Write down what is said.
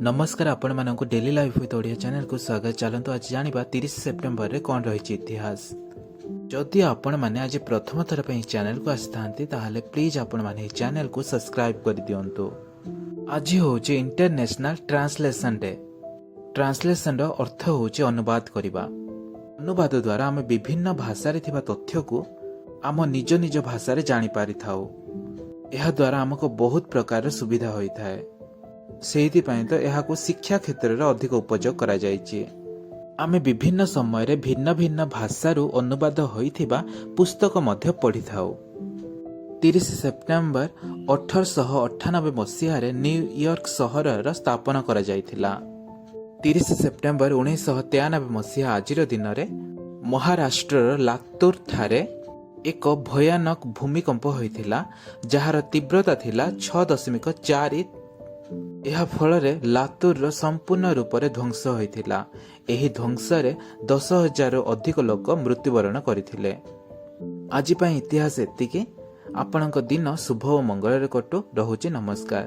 नमस्कार आपण मानक daily life with Odia channel को स्वागत। चलतु आज जानिबा 30 सेप्टेम्बर रे कौन रही इतिहास। जदि आपण माने आज प्रथम थर पे चैनल को आस्थांती ताहले प्लीज आपण माने चैनल को सब्सक्राइब कर दियंतु। आज होचे इंटरनेशनल ट्रांसलेशन डे। ट्रांसलेशन रो अर्थ होचे अनुवाद करिबा। अनुवाद द्वारा आम विभिन्न भाषा रे थिबा तथ्य को आम निज निज भाषा रे जानि पारि थाउ। एहा द्वारा हमको बहुत प्रकार सुविधा होई थाए। सेहिति पय तो एहाको शिक्षा क्षेत्र रे अधिक उपयोग करा जायछि। आमे विभिन्न समय रे भिन्न भिन्न भाषारू अनुवाद होइथिबा पुस्तक मध्य पढ़ी थाउ। 30 सेप्टेम्बर 1898 मसीहा रे न्यूयॉर्क सहर स्थापना करा जायथिला। 30 सेप्टेम्बर 1993 मसीहा आजिर दिन रे महाराष्ट्र लातूर ठारे एक भयानक भूमिकंप होइथिला, जहार तीव्रता थिला 6.4। यह फल लातूर संपूर्ण रूप से ध्वंस होइथिला। एही ध्वंस रे 10,000 अधिक लोक मृत्युवरण करथिले। आज इतिहास एतिके। आपणक दिन शुभ और मंगल कटु। रहुछि नमस्कार।